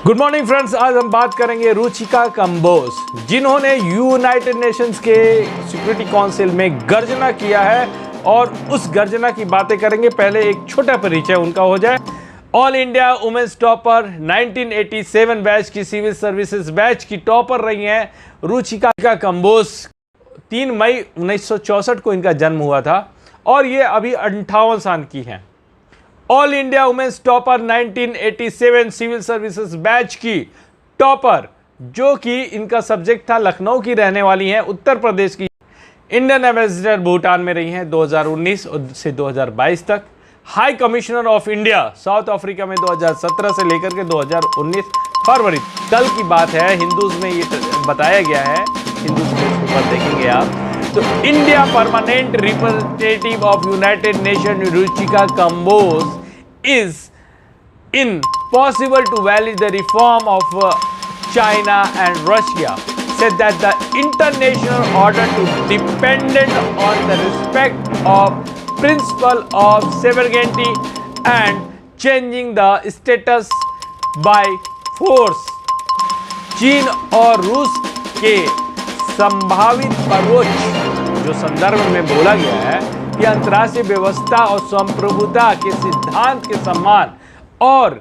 Good morning friends, आज हम बात करेंगे रुचिका कंबोज, जिन्होंने यूनाइटेड नेशंस के सिक्योरिटी काउंसिल में गर्जना किया है और उस गर्जना की बातें करेंगे। पहले एक छोटा परिचय उनका हो जाए। All India women's topper 1987 batch की सिविल सर्विसेज बैच की टॉपर रही हैं रुचिका कंबोज। 3 मई 1964 को इनका जन्म हुआ था और ये अभी 58 साल की हैं। All India women's topper 1987 civil services batch की टॉपर, जो कि इनका सब्जेक्ट था, लखनऊ की रहने वाली हैं, उत्तर प्रदेश की। इंडियन एम्बेसडर भूटान में रही हैं 2019 से 2022 तक। High commissioner of India south Africa में 2017 से लेकर के 2019 फरवरी। कल की बात है, हिंदूज में ये बताया गया है, हिंदूज में ऊपर देखेंगे आप तो, India permanent representative of United Nation Ruchika Kamboj is impossible to validate the reform of China and Russia, said that the international order to dependent on the respect of principle of sovereignty and changing the status by force। चीन और रूस के संभावित परोक्ष जो संदर्भ में बोला गया है कि अंतर्राष्ट्रीय व्यवस्था और संप्रभुता के सिद्धांत के सम्मान और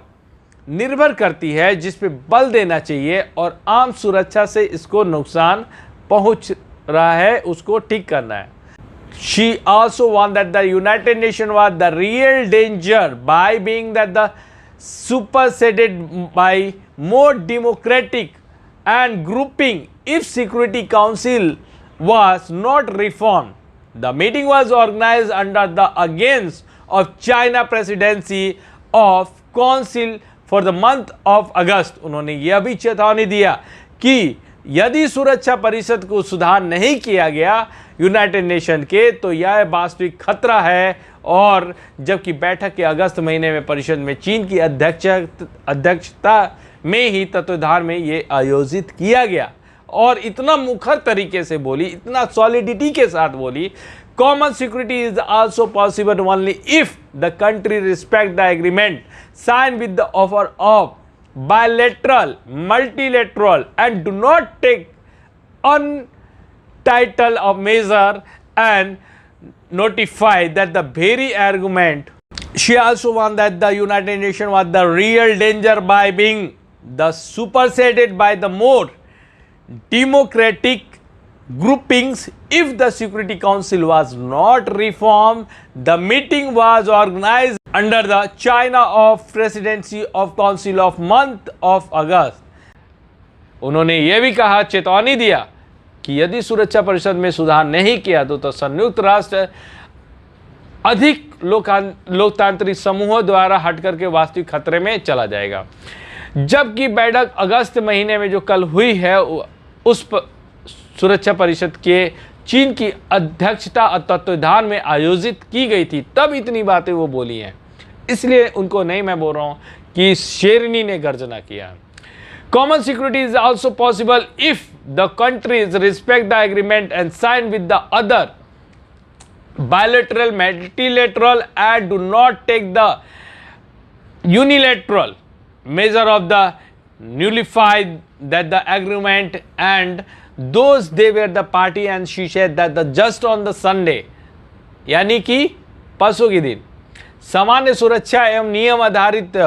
निर्भर करती है, जिस पे बल देना चाहिए और आम सुरक्षा से इसको नुकसान पहुंच रहा है, उसको ठीक करना है। She also warned that the United Nations was the real danger by being that the superseded by more democratic and grouping if Security Council was not reformed। The meeting was organized under the against of China presidency of Council for the month of August। उन्होंने यह भी चेतावनी दिया कि यदि सुरक्षा परिषद को सुधार नहीं किया गया यूनाइटेड नेशन के, तो यह वास्तविक खतरा है। और जबकि बैठक के अगस्त महीने में परिषद में चीन की अध्यक्षता में ही तत्वाधान में ये आयोजित किया गया और इतना मुखर तरीके से बोली, इतना सॉलिडिटी के साथ बोली, common security is also possible only if the country respect the agreement sign with the offer of bilateral multilateral and do not take entitle of major and notify that the very argument। She also warned that the United Nations was the real danger by being the superseded by the more democratic groupings if the Security Council was not reformed। The meeting was organized under the China of presidency of Council of month of August। उन्होंने ये भी कहा, चेतावनी दिया कि यदि सुरक्षा परिषद में सुधार नहीं किया तो संयुक्त राष्ट्र अधिक लोकतांत्रिक समूहों द्वारा हटकर के वास्तविक खतरे में चला जाएगा। जबकि बैठक अगस्त महीने में जो कल हुई है, उस सुरक्षा परिषद के चीन की अध्यक्षता और तत्वाधान में आयोजित की गई थी, तब इतनी बातें वो बोली हैं। इसलिए उनको नहीं मैं बोल रहा हूँ कि शेरनी ने गर्जना किया। Common security is also possible if the countries respect the agreement and sign with the other bilateral, multilateral and do not take the unilateral measure of the nullify that the agreement and those they were the party। and she said that the just on the Sunday, यानी कि परसों के दिन, सामान्य सुरक्षा एवं नियम आधारित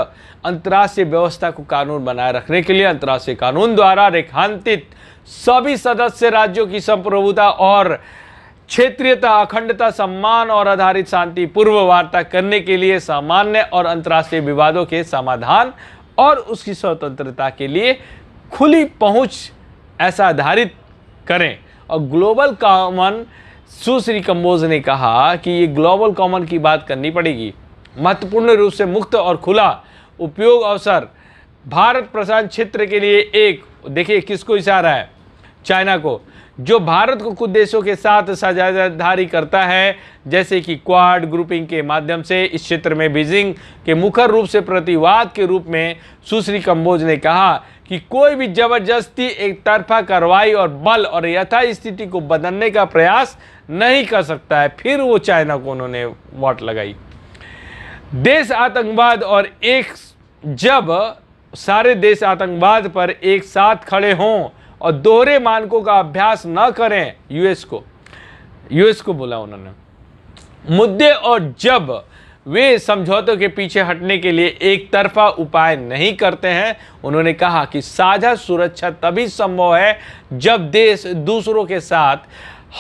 अंतर्राष्ट्रीय व्यवस्था को कानून बनाए रखने के लिए अंतर्राष्ट्रीय कानून द्वारा रेखांकित सभी सदस्य राज्यों की संप्रभुता और क्षेत्रीयता, अखंडता, सम्मान और आधारित शांति पूर्व वार्ता करने के लिए सामान्य और अंतर्राष्ट्रीय विवादों के समाधान और उसकी स्वतंत्रता के लिए खुली पहुंच ऐसा आधारित करें। और ग्लोबल कॉमन, सुश्री कंबोज ने कहा कि ये ग्लोबल कॉमन की बात करनी पड़ेगी। महत्वपूर्ण रूप से मुक्त और खुला उपयोग अवसर भारत प्रशांत क्षेत्र के लिए एक, देखिए किसको इशारा है, चाइना को, जो भारत को कुछ देशों के साथ साझेदारी करता है, जैसे कि क्वाड ग्रुपिंग के माध्यम से इस क्षेत्र में बीजिंग के मुखर रूप से प्रतिवाद के रूप में सुश्री कंबोज ने कहा कि कोई भी जबरदस्ती, एक तरफा कार्रवाई और बल और यथास्थिति को बदलने का प्रयास नहीं कर सकता है। फिर वो चाइना को उन्होंने वोट लगाई। देश आतंकवाद और एक जब सारे देश आतंकवाद पर एक साथ खड़े हों और दोहरे मानकों का अभ्यास न करें। यूएस को बोला उन्होंने। मुद्दे और जब वे समझौतों के पीछे हटने के लिए एक तरफा उपाय नहीं करते हैं, उन्होंने कहा कि साझा सुरक्षा तभी संभव है जब देश दूसरों के साथ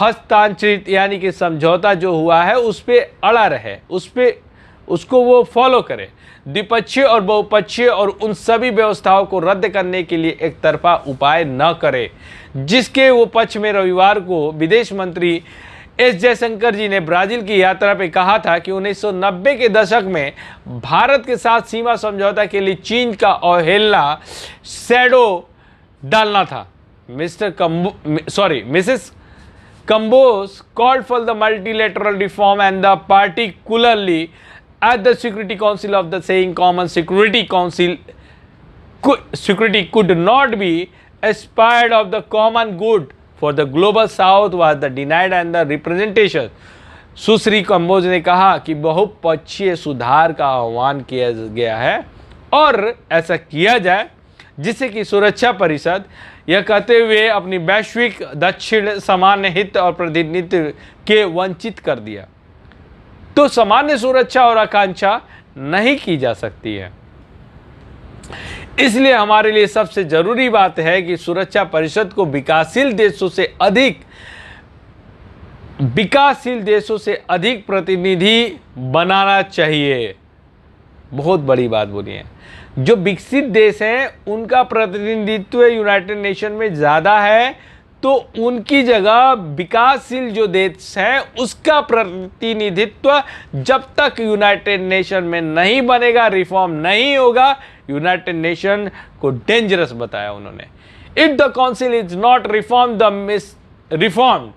हस्तांतरित यानी कि समझौता जो हुआ है उस पर अड़ा रहे, उसको वो फॉलो करे। द्विपक्षीय और बहुपक्षीय और उन सभी व्यवस्थाओं को रद्द करने के लिए एक तरफा उपाय न करे, जिसके वो पक्ष में रविवार को विदेश मंत्री एस जयशंकर जी ने ब्राजील की यात्रा पे कहा था कि 1990 के दशक में भारत के साथ सीमा समझौता के लिए चीन का अवहेलना शैडो डालना था। Mrs Kamboj called for the multilateral reform and the particularly at the Security Council of the saying common security could not be aspired of the common good for the global south was the denied and the representation। सुश्री कंबोज ने कहा कि बहुपक्षीय सुधार का आह्वान किया गया है और ऐसा किया जाए जिससे कि सुरक्षा परिषद यह कहते हुए अपनी वैश्विक दक्षिण सामान्य हित और प्रतिनिधित्व के वंचित कर दिया, तो सामान्य सुरक्षा और आकांक्षा नहीं की जा सकती है। इसलिए हमारे लिए सबसे जरूरी बात है कि सुरक्षा परिषद को विकासशील देशों से अधिक प्रतिनिधि बनाना चाहिए। बहुत बड़ी बात बोली है। जो विकसित देश हैं उनका प्रतिनिधित्व यूनाइटेड नेशन में ज़्यादा है, तो उनकी जगह विकासशील जो देश हैं उसका प्रतिनिधित्व जब तक यूनाइटेड नेशन में नहीं बनेगा, रिफॉर्म नहीं होगा, यूनाइटेड नेशन को डेंजरस बताया उन्होंने। If the council is not reformed,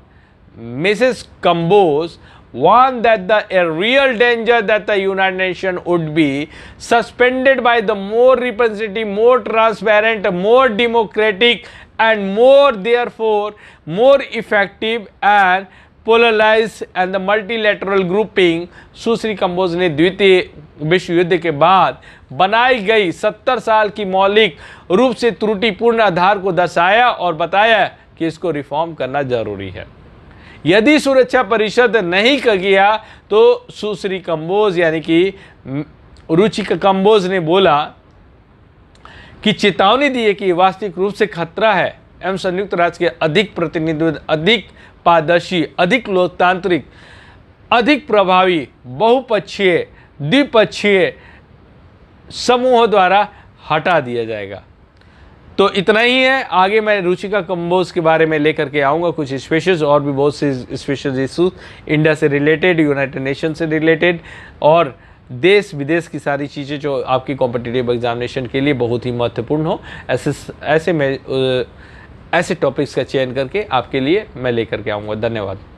Mrs Kamboj warned that a real danger that the United Nations would be suspended by the more representative, more transparent, more democratic and therefore more effective and polarized and the multilateral grouping। सुश्री कंबोज ने द्वितीय विश्व युद्ध के बाद बनाई गई 70 साल की मौलिक रूप से त्रुटिपूर्ण आधार को दर्शाया और बताया कि इसको रिफॉर्म करना जरूरी है। यदि सुरक्षा परिषद नहीं किया तो सुश्री कंबोज यानी कि रुचिका कंबोज ने बोला कि चेतावनी दी है कि वास्तविक रूप से खतरा है एवं संयुक्त राष्ट्र के अधिक प्रतिनिधित्व, अधिक पारदर्शी, अधिक लोकतांत्रिक, अधिक प्रभावी बहुपक्षीय द्विपक्षीय समूहों द्वारा हटा दिया जाएगा। तो इतना ही है। आगे मैं रुचिका कंबोज के बारे में लेकर के आऊँगा कुछ स्पेशल्स और भी बहुत से स्पेशल इशूज इंडिया से रिलेटेड, यूनाइटेड नेशन से रिलेटेड और देश विदेश की सारी चीज़ें जो आपकी कॉम्पिटिटिव एग्जामिनेशन के लिए बहुत ही महत्वपूर्ण हो। ऐसे टॉपिक्स का चयन करके आपके लिए मैं लेकर के आऊँगा। धन्यवाद।